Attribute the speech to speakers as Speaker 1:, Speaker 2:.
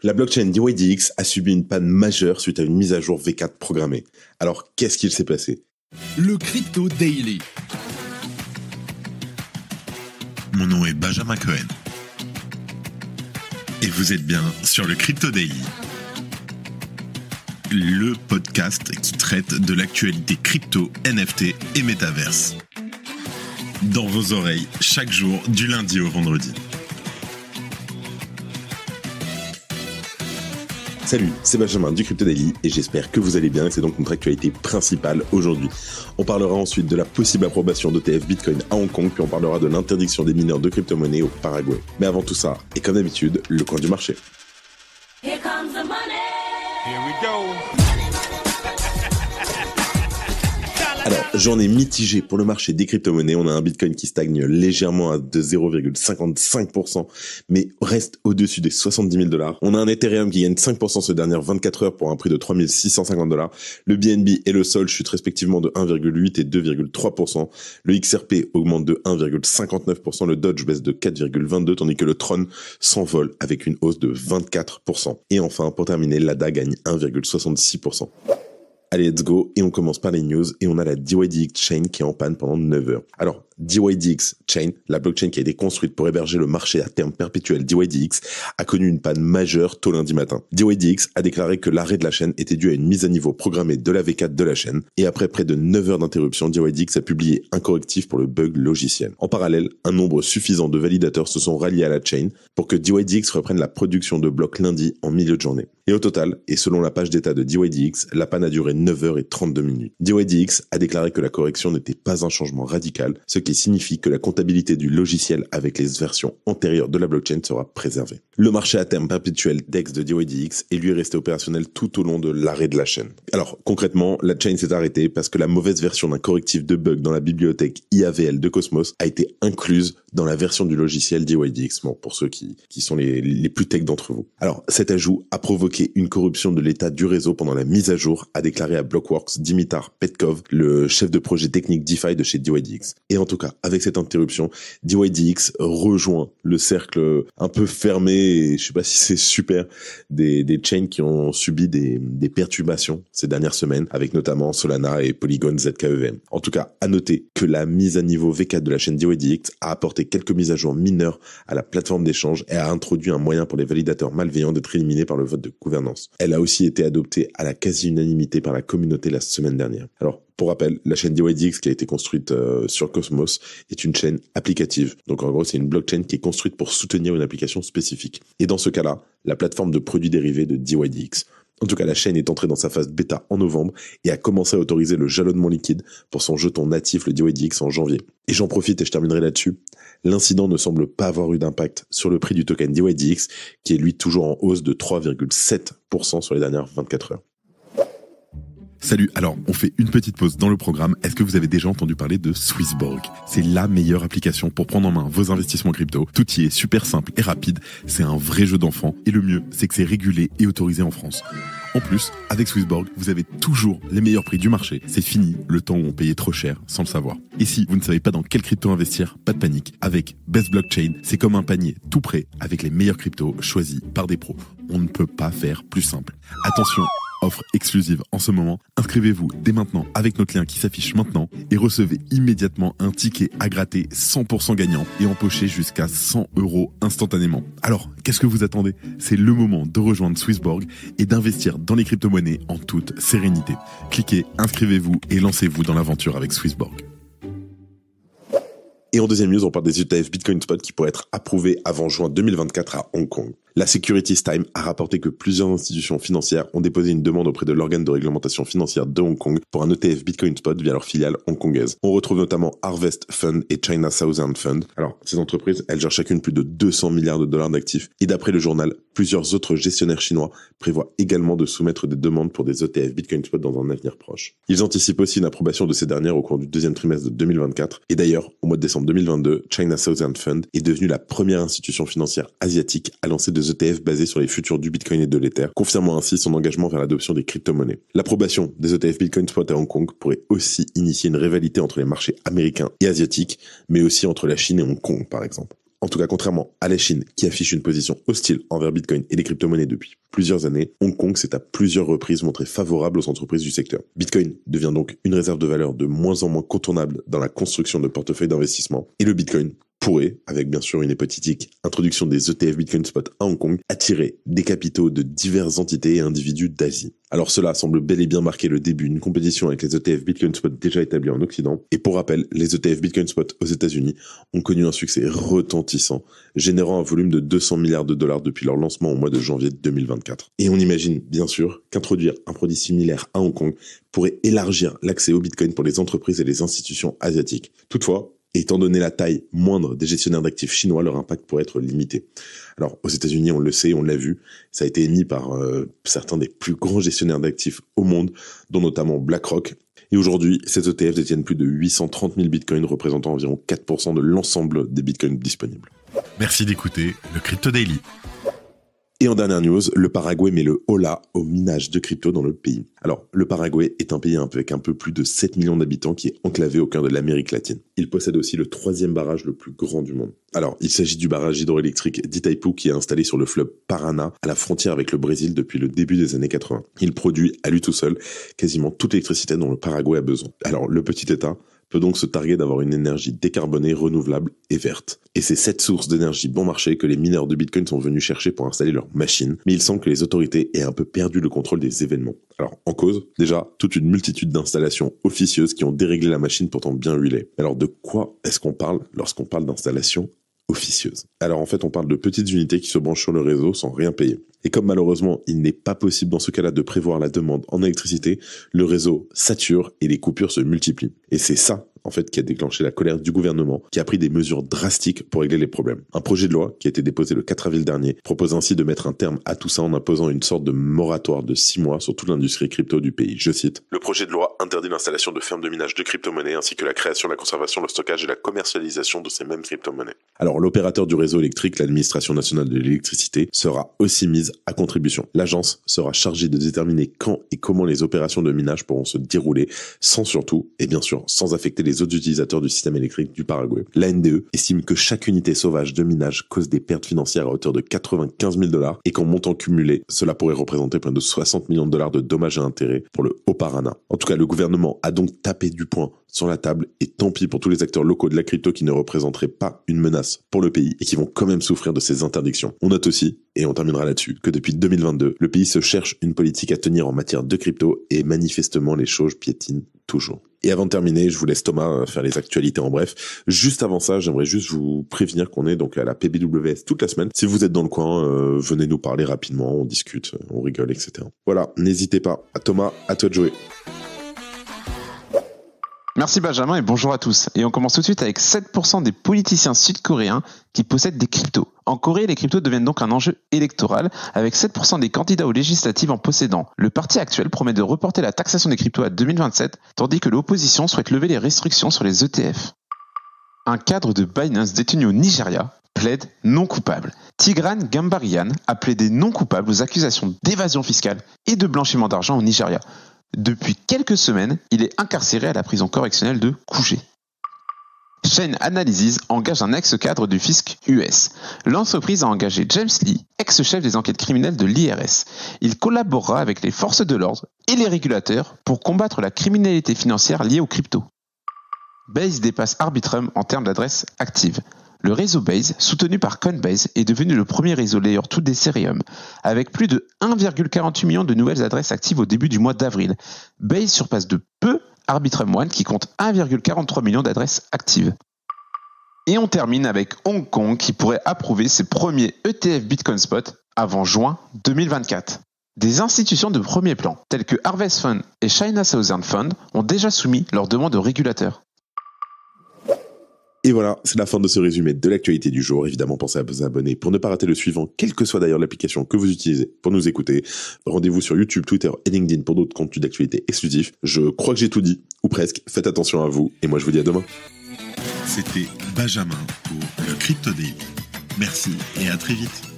Speaker 1: La blockchain DYDX a subi une panne majeure suite à une mise à jour V4 programmée. Alors, qu'est-ce qu'il s'est passé?
Speaker 2: Le Crypto Daily.
Speaker 3: Mon nom est Benjamin Cohen. Et vous êtes bien sur le Crypto Daily. Le podcast qui traite de l'actualité crypto, NFT et métaverse. Dans vos oreilles, chaque jour, du lundi au vendredi.
Speaker 1: Salut, c'est Benjamin du Crypto Daily et j'espère que vous allez bien et c'est donc notre actualité principale aujourd'hui. On parlera ensuite de la possible approbation d'ETF Bitcoin à Hong Kong, puis on parlera de l'interdiction des mineurs de crypto-monnaies au Paraguay. Mais avant tout ça, et comme d'habitude, le coin du marché.
Speaker 4: Here comes the money.
Speaker 5: Here we go.
Speaker 1: Alors, journée mitigée pour le marché des crypto-monnaies. On a un Bitcoin qui stagne légèrement de 0,55%, mais reste au-dessus des 70 000 $. On a un Ethereum qui gagne 5% ces dernières 24 heures pour un prix de 3 650 $. Le BNB et le Sol chutent respectivement de 1,8 et 2,3%. Le XRP augmente de 1,59%. Le Doge baisse de 4,22%, tandis que le Tron s'envole avec une hausse de 24%. Et enfin, pour terminer, l'ADA gagne 1,66%. Allez, let's go, et on commence par les news, et on a la DYDX Chain qui est en panne pendant 9 heures. Alors, DYDX Chain, la blockchain qui a été construite pour héberger le marché à terme perpétuel DYDX, a connu une panne majeure tôt lundi matin. DYDX a déclaré que l'arrêt de la chaîne était dû à une mise à niveau programmée de la V4 de la chaîne, et après près de 9 heures d'interruption, DYDX a publié un correctif pour le bug logiciel. En parallèle, un nombre suffisant de validateurs se sont ralliés à la chain pour que DYDX reprenne la production de blocs lundi en milieu de journée. Et au total, et selon la page d'état de DYDX, la panne a duré 9h32. DYDX a déclaré que la correction n'était pas un changement radical, ce qui signifie que la comptabilité du logiciel avec les versions antérieures de la blockchain sera préservée. Le marché à terme perpétuel DEX de DYDX est lui resté opérationnel tout au long de l'arrêt de la chaîne. Alors, concrètement, la chaîne s'est arrêtée parce que la mauvaise version d'un correctif de bug dans la bibliothèque IAVL de Cosmos a été incluse dans la version du logiciel DYDX, bon, pour ceux qui sont les plus tech d'entre vous. Alors, cet ajout a provoqué une corruption de l'état du réseau pendant la mise à jour, a déclaré à Blockworks Dimitar Petkov, le chef de projet technique DeFi de chez DYDX. Et en tout cas, avec cette interruption, DYDX rejoint le cercle un peu fermé, et je sais pas si c'est super, des chains qui ont subi des perturbations ces dernières semaines, avec notamment Solana et Polygon ZKEVM. En tout cas, à noter que la mise à niveau V4 de la chaîne DYDX a apporté quelques mises à jour mineures à la plateforme d'échange et a introduit un moyen pour les validateurs malveillants d'être éliminés par le vote de gouvernance. Elle a aussi été adoptée à la quasi-unanimité par la communauté la semaine dernière. Alors, pour rappel, la chaîne DYDX qui a été construite sur Cosmos est une chaîne applicative. Donc en gros, c'est une blockchain qui est construite pour soutenir une application spécifique. Et dans ce cas-là, la plateforme de produits dérivés de DYDX. En tout cas, la chaîne est entrée dans sa phase bêta en novembre et a commencé à autoriser le jalonnement liquide pour son jeton natif, le DYDX, en janvier. Et j'en profite et je terminerai là-dessus. L'incident ne semble pas avoir eu d'impact sur le prix du token DYDX, qui est lui toujours en hausse de 3,7% sur les dernières 24 heures.
Speaker 2: Salut, alors on fait une petite pause dans le programme. Est-ce que vous avez déjà entendu parler de Swissborg? C'est la meilleure application pour prendre en main vos investissements crypto. Tout y est super simple et rapide. C'est un vrai jeu d'enfant. Et le mieux, c'est que c'est régulé et autorisé en France. En plus, avec Swissborg, vous avez toujours les meilleurs prix du marché. C'est fini le temps où on payait trop cher sans le savoir. Et si vous ne savez pas dans quelle crypto investir, pas de panique. Avec Best Blockchain, c'est comme un panier tout prêt avec les meilleurs cryptos choisis par des pros. On ne peut pas faire plus simple. Attention, offre exclusive en ce moment. Inscrivez-vous dès maintenant avec notre lien qui s'affiche maintenant et recevez immédiatement un ticket à gratter 100% gagnant et empocher jusqu'à 100 € instantanément. Alors, qu'est-ce que vous attendez? C'est le moment de rejoindre Swissborg et d'investir dans les crypto-monnaies en toute sérénité. Cliquez, inscrivez-vous et lancez-vous dans l'aventure avec Swissborg.
Speaker 1: Et en deuxième news, on parle des ETF Bitcoin Spot qui pourraient être approuvés avant juin 2024 à Hong Kong. La Securities Times a rapporté que plusieurs institutions financières ont déposé une demande auprès de l'organe de réglementation financière de Hong Kong pour un ETF Bitcoin Spot via leur filiale hongkongaise. On retrouve notamment Harvest Fund et China Southern Fund. Alors, ces entreprises, elles gèrent chacune plus de 200 milliards de dollars d'actifs. Et d'après le journal, plusieurs autres gestionnaires chinois prévoient également de soumettre des demandes pour des ETF Bitcoin Spot dans un avenir proche. Ils anticipent aussi une approbation de ces dernières au cours du deuxième trimestre de 2024. Et d'ailleurs, au mois de décembre 2022, China Southern Fund est devenue la première institution financière asiatique à lancer des ETF basés sur les futurs du Bitcoin et de l'Ether, confirmant ainsi son engagement vers l'adoption des crypto-monnaies. L'approbation des ETF Bitcoin Spot à Hong Kong pourrait aussi initier une rivalité entre les marchés américains et asiatiques, mais aussi entre la Chine et Hong Kong, par exemple. En tout cas, contrairement à la Chine, qui affiche une position hostile envers Bitcoin et les crypto-monnaies depuis plusieurs années, Hong Kong s'est à plusieurs reprises montré favorable aux entreprises du secteur. Bitcoin devient donc une réserve de valeur de moins en moins contournable dans la construction de portefeuilles d'investissement, et le Bitcoin pourrait, avec bien sûr une hypothétique introduction des ETF Bitcoin Spot à Hong Kong, attirer des capitaux de diverses entités et individus d'Asie. Alors cela semble bel et bien marquer le début d'une compétition avec les ETF Bitcoin Spot déjà établis en Occident. Et pour rappel, les ETF Bitcoin Spot aux États-Unis ont connu un succès retentissant, générant un volume de 200 milliards de dollars depuis leur lancement au mois de janvier 2024. Et on imagine bien sûr qu'introduire un produit similaire à Hong Kong pourrait élargir l'accès au Bitcoin pour les entreprises et les institutions asiatiques. Toutefois, étant donné la taille moindre des gestionnaires d'actifs chinois, leur impact pourrait être limité. Alors, aux États-Unis, on le sait, on l'a vu, ça a été émis par certains des plus grands gestionnaires d'actifs au monde, dont notamment BlackRock. Et aujourd'hui, ces ETF détiennent plus de 830 000 bitcoins, représentant environ 4% de l'ensemble des bitcoins disponibles.
Speaker 2: Merci d'écouter le Crypto Daily.
Speaker 1: Et en dernière news, le Paraguay met le holà au minage de crypto dans le pays. Alors, le Paraguay est un pays avec un peu plus de 7 millions d'habitants qui est enclavé au cœur de l'Amérique latine. Il possède aussi le 3e barrage le plus grand du monde. Alors, il s'agit du barrage hydroélectrique d'Itaipu qui est installé sur le fleuve Paraná, à la frontière avec le Brésil depuis le début des années 80. Il produit à lui tout seul quasiment toute l'électricité dont le Paraguay a besoin. Alors, le petit État peut donc se targuer d'avoir une énergie décarbonée, renouvelable et verte. Et c'est cette source d'énergie bon marché que les mineurs de Bitcoin sont venus chercher pour installer leurs machines, mais il semble que les autorités aient un peu perdu le contrôle des événements. Alors, en cause, déjà, toute une multitude d'installations officieuses qui ont déréglé la machine pourtant bien huilée. Alors, de quoi est-ce qu'on parle lorsqu'on parle d'installations officieuses? Alors, en fait, on parle de petites unités qui se branchent sur le réseau sans rien payer. Et comme malheureusement, il n'est pas possible dans ce cas-là de prévoir la demande en électricité, le réseau sature et les coupures se multiplient. Et c'est ça, en fait, qui a déclenché la colère du gouvernement, qui a pris des mesures drastiques pour régler les problèmes. Un projet de loi qui a été déposé le 4 avril dernier propose ainsi de mettre un terme à tout ça en imposant une sorte de moratoire de 6 mois sur toute l'industrie crypto du pays. Je cite: le projet de loi interdit l'installation de fermes de minage de crypto-monnaies ainsi que la création, la conservation, le stockage et la commercialisation de ces mêmes crypto-monnaies. Alors, l'opérateur du réseau électrique, l'administration nationale de l'électricité, sera aussi mise à contribution. L'agence sera chargée de déterminer quand et comment les opérations de minage pourront se dérouler, sans surtout, et bien sûr, sans affecter les autres utilisateurs du système électrique du Paraguay. La NDE estime que chaque unité sauvage de minage cause des pertes financières à hauteur de 95 000 $, et qu'en montant cumulé, cela pourrait représenter près de 60 millions de $ de dommages et intérêts pour le Haut-Paraná. En tout cas, le gouvernement a donc tapé du poing sur la table, et tant pis pour tous les acteurs locaux de la crypto qui ne représenteraient pas une menace pour le pays et qui vont quand même souffrir de ces interdictions. On note aussi, et on terminera là-dessus, que depuis 2022, le pays se cherche une politique à tenir en matière de crypto et manifestement les choses piétinent toujours. Et avant de terminer, je vous laisse Thomas faire les actualités en bref. Juste avant ça, j'aimerais juste vous prévenir qu'on est donc à la PBWS toute la semaine. Si vous êtes dans le coin, venez nous parler rapidement, on discute, on rigole, etc. Voilà, n'hésitez pas. Thomas, à toi de jouer.
Speaker 5: Merci Benjamin et bonjour à tous. Et on commence tout de suite avec 7% des politiciens sud-coréens qui possèdent des cryptos. En Corée, les cryptos deviennent donc un enjeu électoral, avec 7% des candidats aux législatives en possédant. Le parti actuel promet de reporter la taxation des cryptos à 2027, tandis que l'opposition souhaite lever les restrictions sur les ETF. Un cadre de Binance détenu au Nigeria plaide non coupable. Tigran Gambaryan a plaidé non coupable aux accusations d'évasion fiscale et de blanchiment d'argent au Nigeria. Depuis quelques semaines, il est incarcéré à la prison correctionnelle de Kuje. Chain Analysis engage un ex-cadre du fisc US. L'entreprise a engagé James Lee, ex-chef des enquêtes criminelles de l'IRS. Il collaborera avec les forces de l'ordre et les régulateurs pour combattre la criminalité financière liée aux cryptos. Base dépasse Arbitrum en termes d'adresses actives. Le réseau Base, soutenu par Coinbase, est devenu le premier réseau layer 2 d'Ethereum, avec plus de 1,48 million de nouvelles adresses actives au début du mois d'avril. Base surpasse de peu Arbitrum One qui compte 1,43 million d'adresses actives. Et on termine avec Hong Kong qui pourrait approuver ses premiers ETF Bitcoin Spot avant juin 2024. Des institutions de premier plan, telles que Harvest Fund et China Southern Fund, ont déjà soumis leurs demandes aux régulateurs.
Speaker 1: Et voilà, c'est la fin de ce résumé de l'actualité du jour. Évidemment, pensez à vous abonner pour ne pas rater le suivant, quelle que soit d'ailleurs l'application que vous utilisez pour nous écouter. Rendez-vous sur YouTube, Twitter et LinkedIn pour d'autres contenus d'actualité exclusifs. Je crois que j'ai tout dit, ou presque. Faites attention à vous, et moi je vous dis à demain.
Speaker 3: C'était Benjamin pour le Crypto Daily. Merci et à très vite.